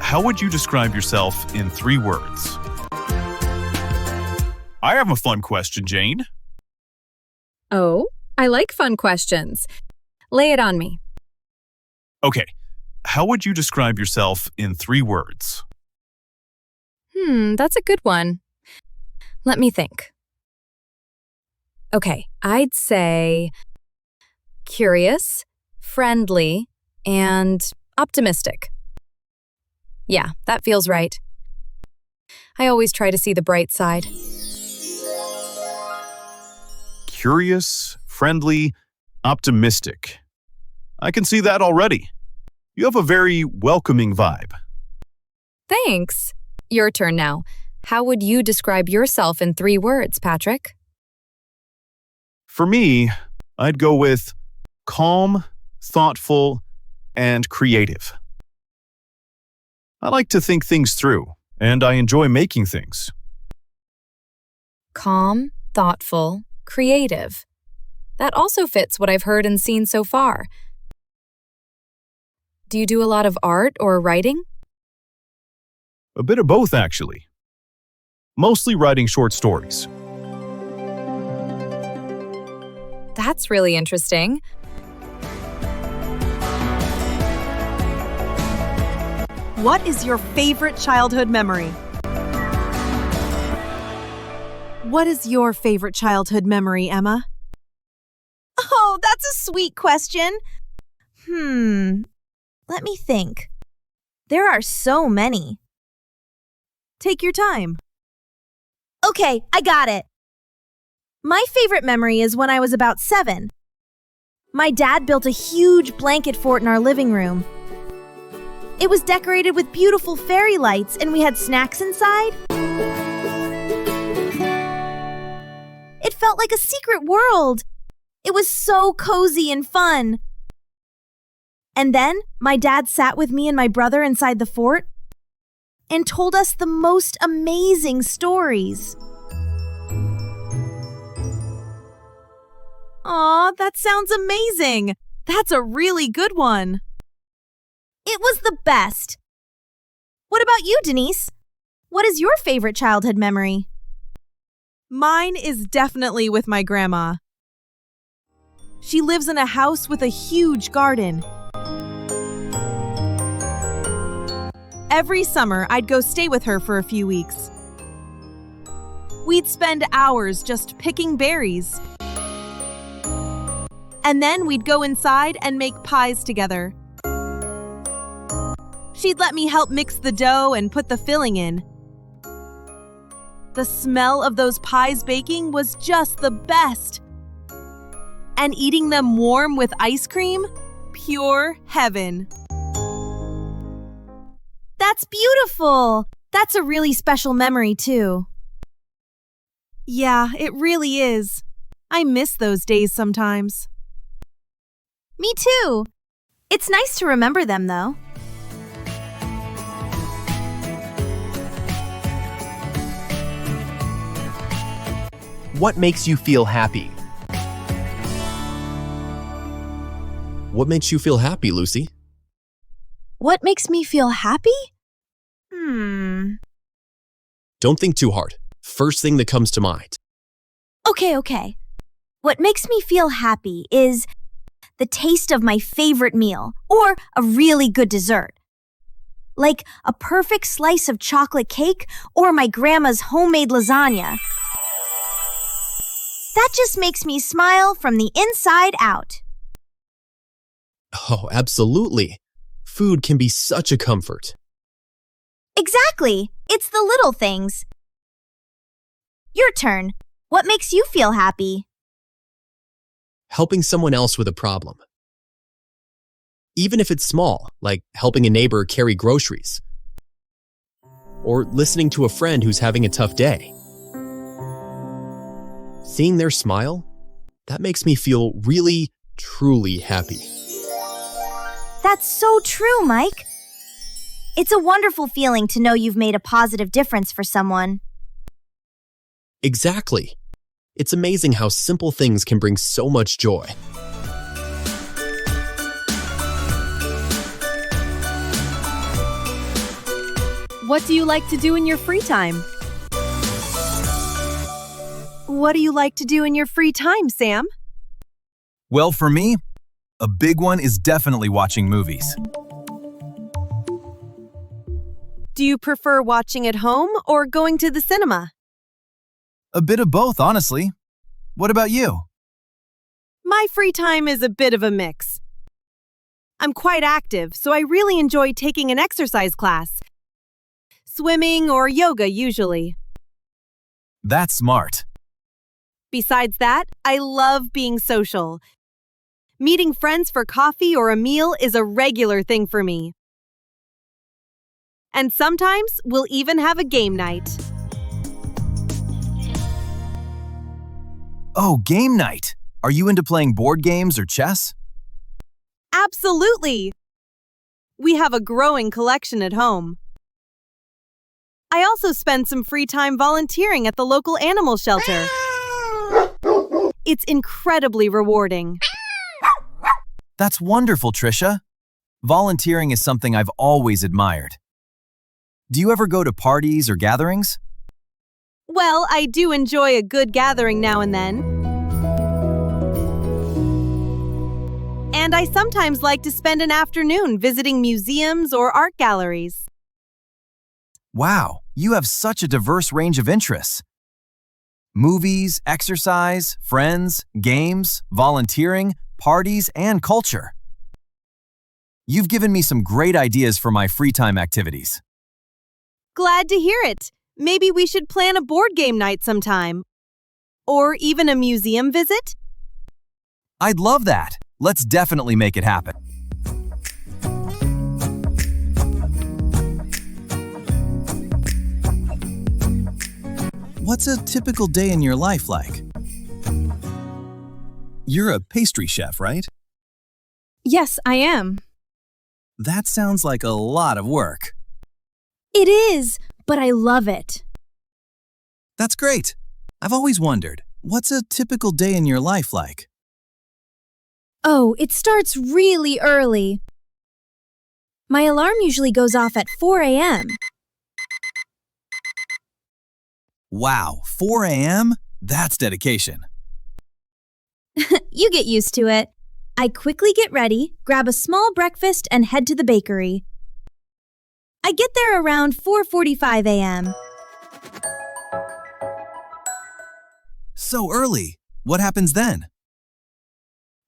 how would you describe yourself in 3 words? I have a fun question, Jane. Oh, I like fun questions. Lay it on me. Okay, how would you describe yourself in 3 words? That's a good one. Let me think. Okay, I'd say curious, friendly, and optimistic. Yeah, that feels right. I always try to see the bright side. Curious, friendly, optimistic. I can see that already. You have a very welcoming vibe. Thanks. Your turn now. How would you describe yourself in 3 words, Patrick? For me, I'd go with calm, thoughtful, and creative. I like to think things through, and I enjoy making things. Calm, thoughtful, creative. That also fits what I've heard and seen so far. Do you do a lot of art or writing? A bit of both, actually. Mostly writing short stories. That's really interesting. What is your favorite childhood memory? What is your favorite childhood memory, Emma? Oh, that's a sweet question. Let me think. There are so many. Take your time. Okay, I got it. My favorite memory is when I was about 7. My dad built a huge blanket fort in our living room. It was decorated with beautiful fairy lights, and we had snacks inside. It felt like a secret world. It was so cozy and fun. And then my dad sat with me and my brother inside the fort and told us the most amazing stories. Aw, that sounds amazing. That's a really good one. It was the best. What about you, Denise? What is your favorite childhood memory? Mine is definitely with my grandma. She lives in a house with a huge garden. Every summer, I'd go stay with her for a few weeks. We'd spend hours just picking berries. And then we'd go inside and make pies together. She'd let me help mix the dough and put the filling in. The smell of those pies baking was just the best. And eating them warm with ice cream, pure heaven. That's beautiful. That's a really special memory, too. Yeah, it really is. I miss those days sometimes. Me too. It's nice to remember them, though. What makes you feel happy? What makes you feel happy, Lucy? What makes me feel happy? Don't think too hard. First thing that comes to mind. Okay. What makes me feel happy is the taste of my favorite meal or a really good dessert. Like a perfect slice of chocolate cake or my grandma's homemade lasagna. That just makes me smile from the inside out. Oh, absolutely. Food can be such a comfort. Exactly. It's the little things. Your turn. What makes you feel happy? Helping someone else with a problem. Even if it's small, like helping a neighbor carry groceries. Or listening to a friend who's having a tough day. Seeing their smile, that makes me feel really, truly happy. That's so true, Mike. It's a wonderful feeling to know you've made a positive difference for someone. Exactly. It's amazing how simple things can bring so much joy. What do you like to do in your free time? What do you like to do in your free time, Sam? Well, for me, a big one is definitely watching movies. Do you prefer watching at home or going to the cinema? A bit of both, honestly. What about you? My free time is a bit of a mix. I'm quite active, so I really enjoy taking an exercise class. Swimming or yoga, usually. That's smart. Besides that, I love being social. Meeting friends for coffee or a meal is a regular thing for me. And sometimes we'll even have a game night. Oh, game night! Are you into playing board games or chess? Absolutely! We have a growing collection at home. I also spend some free time volunteering at the local animal shelter. It's incredibly rewarding. That's wonderful, Trisha. Volunteering is something I've always admired. Do you ever go to parties or gatherings? Well, I do enjoy a good gathering now and then. And I sometimes like to spend an afternoon visiting museums or art galleries. Wow, you have such a diverse range of interests. Movies, exercise, friends, games, volunteering, parties, and culture. You've given me some great ideas for my free time activities. Glad to hear it. Maybe we should plan a board game night sometime. Or even a museum visit? I'd love that. Let's definitely make it happen. What's a typical day in your life like? You're a pastry chef, right? Yes, I am. That sounds like a lot of work. It is, but I love it. That's great. I've always wondered, what's a typical day in your life like? Oh, it starts really early. My alarm usually goes off at 4 a.m. Wow, 4 a.m.? That's dedication. You get used to it. I quickly get ready, grab a small breakfast, and head to the bakery. I get there around 4:45 a.m. So early. What happens then?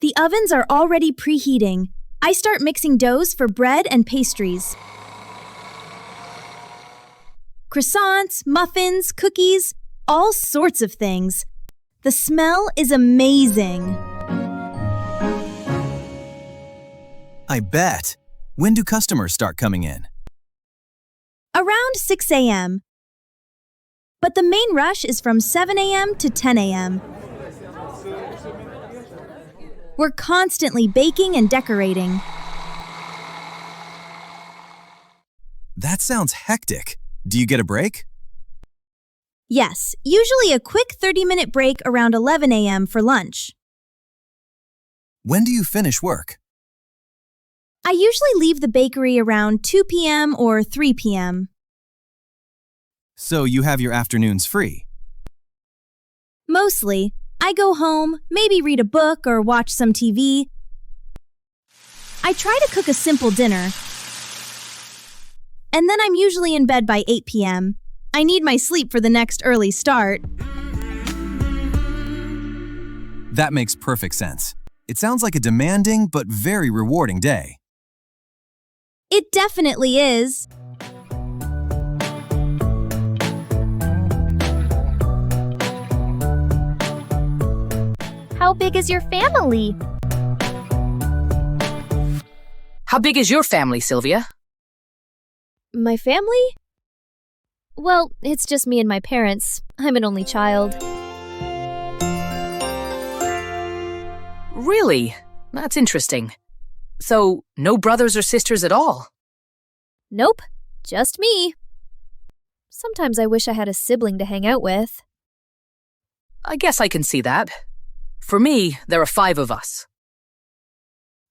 The ovens are already preheating. I start mixing doughs for bread and pastries. Croissants, muffins, cookies, all sorts of things. The smell is amazing. I bet. When do customers start coming in? Around 6 a.m. But the main rush is from 7 a.m. to 10 a.m. We're constantly baking and decorating. That sounds hectic. Do you get a break? Yes, usually a quick 30-minute break around 11 a.m. for lunch. When do you finish work? I usually leave the bakery around 2 p.m. or 3 p.m. So you have your afternoons free. Mostly, I go home, maybe read a book or watch some TV. I try to cook a simple dinner. And then I'm usually in bed by 8 p.m. I need my sleep for the next early start. That makes perfect sense. It sounds like a demanding but very rewarding day. It definitely is. How big is your family? How big is your family, Sylvia? My family? Well, it's just me and my parents. I'm an only child. Really? That's interesting. So, no brothers or sisters at all? Nope, just me. Sometimes I wish I had a sibling to hang out with. I guess I can see that. For me, there are 5 of us.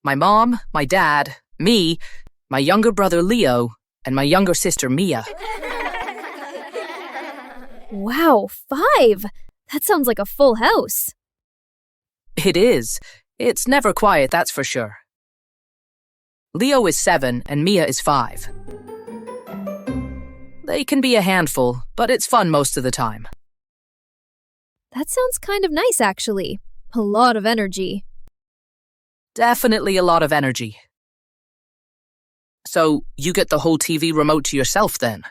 My mom, my dad, me, my younger brother Leo, and my younger sister Mia. Wow, 5! That sounds like a full house. It is. It's never quiet, that's for sure. Leo is 7 and Mia is 5. They can be a handful, but it's fun most of the time. That sounds kind of nice, actually. A lot of energy. Definitely a lot of energy. So, you get the whole TV remote to yourself then?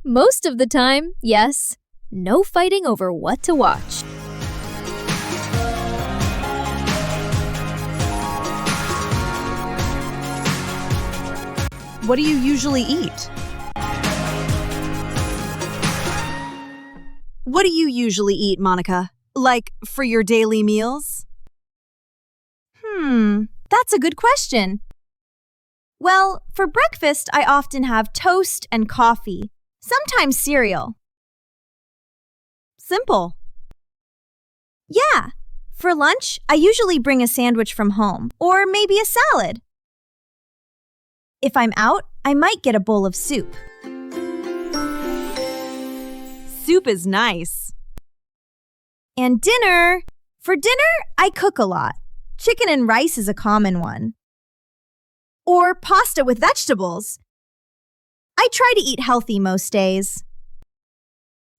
Most of the time, yes. No fighting over what to watch. What do you usually eat? What do you usually eat, Monica? Like, for your daily meals? That's a good question. Well, for breakfast, I often have toast and coffee, sometimes cereal. Simple. Yeah. For lunch, I usually bring a sandwich from home, or maybe a salad. If I'm out, I might get a bowl of soup. Soup is nice. And dinner. For dinner, I cook a lot. Chicken and rice is a common one. Or pasta with vegetables. I try to eat healthy most days.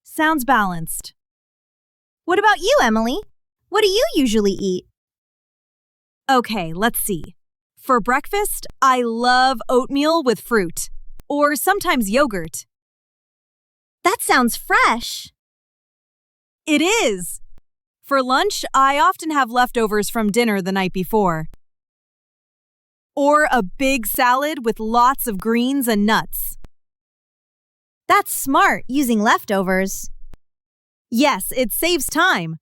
Sounds balanced. What about you, Emily? What do you usually eat? Okay, let's see. For breakfast, I love oatmeal with fruit, or sometimes yogurt. That sounds fresh. It is. For lunch, I often have leftovers from dinner the night before. Or a big salad with lots of greens and nuts. That's smart, using leftovers. Yes, it saves time.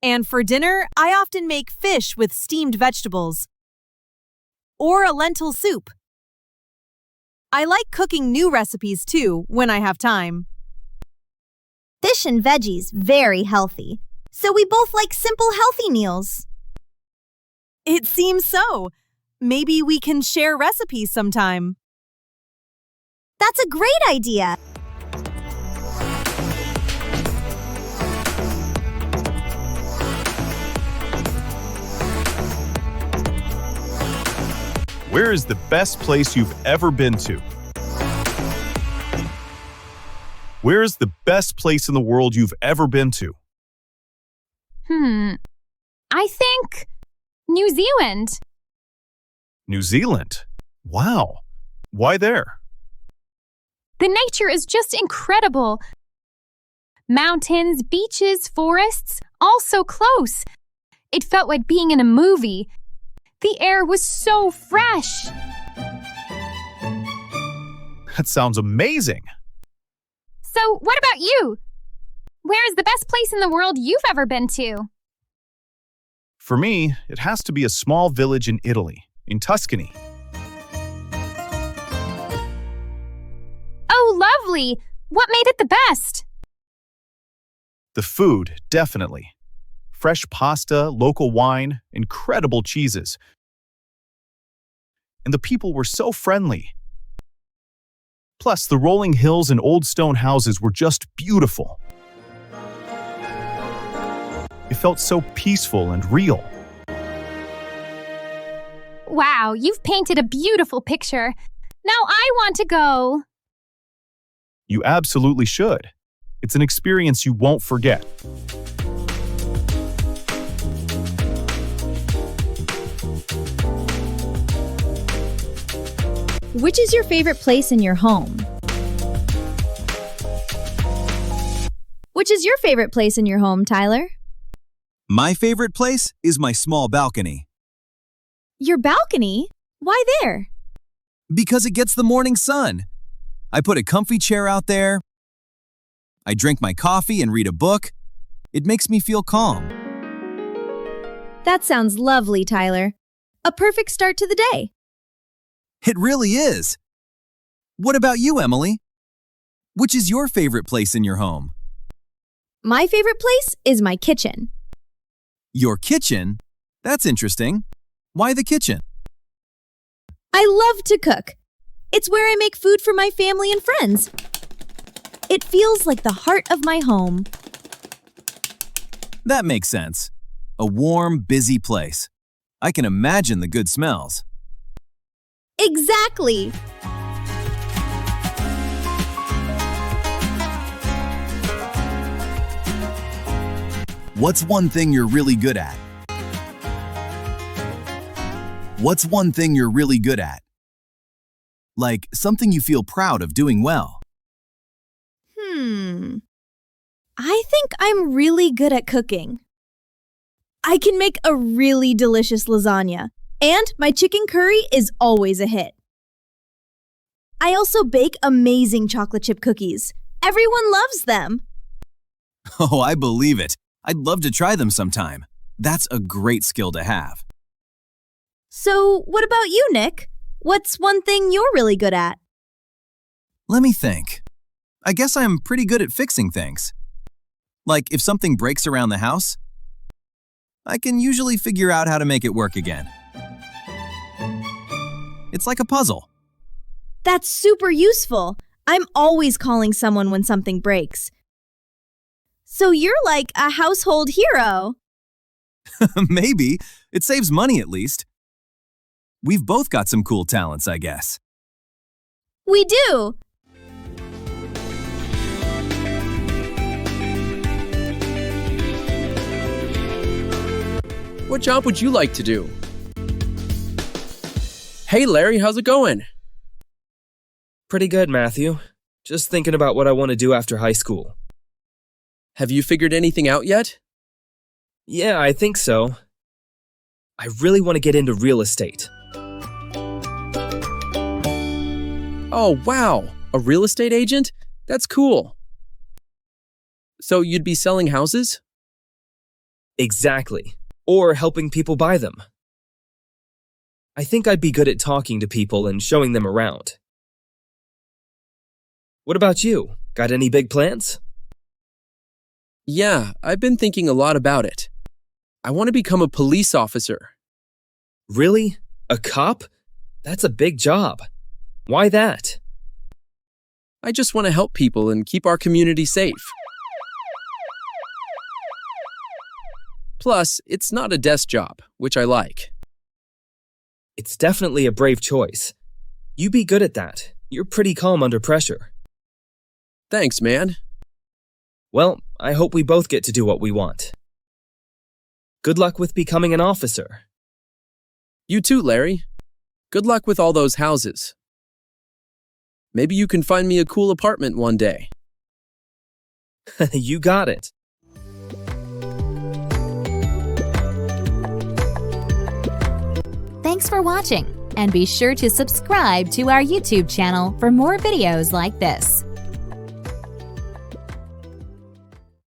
And for dinner, I often make fish with steamed vegetables. Or a lentil soup. I like cooking new recipes too when I have time. Fish and veggies, very healthy. So we both like simple, healthy meals. It seems so. Maybe we can share recipes sometime. That's a great idea. Where is the best place you've ever been to? Where is the best place in the world you've ever been to? I think New Zealand. New Zealand? Wow. Why there? The nature is just incredible. Mountains, beaches, forests, all so close. It felt like being in a movie. The air was so fresh. That sounds amazing. So, what about you? Where is the best place in the world you've ever been to? For me, it has to be a small village in Italy, in Tuscany. Oh, lovely. What made it the best? The food, definitely. Fresh pasta, local wine, incredible cheeses. And the people were so friendly. Plus, the rolling hills and old stone houses were just beautiful. It felt so peaceful and real. Wow, you've painted a beautiful picture. Now I want to go. You absolutely should. It's an experience you won't forget. Which is your favorite place in your home? Which is your favorite place in your home, Tyler? My favorite place is my small balcony Your balcony? Why there? because it gets the morning sun. I put a comfy chair out there. I drink my coffee and read a book. It makes me feel calm. That sounds lovely, Tyler. A perfect start to the day. It really is. What about you, Emily? Which is your favorite place in your home? My favorite place is my kitchen. Your kitchen? That's interesting. Why the kitchen? I love to cook. It's where I make food for my family and friends. It feels like the heart of my home. That makes sense. A warm, busy place. I can imagine the good smells. Exactly. What's one thing you're really good at? What's one thing you're really good at? Like something you feel proud of doing well. I think I'm really good at cooking. I can make a really delicious lasagna, and my chicken curry is always a hit. I also bake amazing chocolate chip cookies. Everyone loves them. Oh, I believe it. I'd love to try them sometime. That's a great skill to have. So, what about you, Nick? What's one thing you're really good at? Let me think. I guess I'm pretty good at fixing things. Like if something breaks around the house, I can usually figure out how to make it work again. It's like a puzzle. That's super useful. I'm always calling someone when something breaks. So you're like a household hero. Maybe. It saves money at least. We've both got some cool talents, I guess. We do. What job would you like to do? Hey Larry, how's it going? Pretty good, Matthew. Just thinking about what I want to do after high school. Have you figured anything out yet? Yeah, I think so. I really want to get into real estate. Oh, wow! A real estate agent? That's cool. So you'd be selling houses? Exactly. Or helping people buy them. I think I'd be good at talking to people and showing them around. What about you? Got any big plans? Yeah, I've been thinking a lot about it. I want to become a police officer. Really? A cop? That's a big job. Why that? I just want to help people and keep our community safe. Plus, it's not a desk job, which I like. It's definitely a brave choice. You be good at that. You're pretty calm under pressure. Thanks, man. Well, I hope we both get to do what we want. Good luck with becoming an officer. You too, Larry. Good luck with all those houses. Maybe you can find me a cool apartment one day. You got it. Thanks for watching, and be sure to subscribe to our YouTube channel for more videos like this.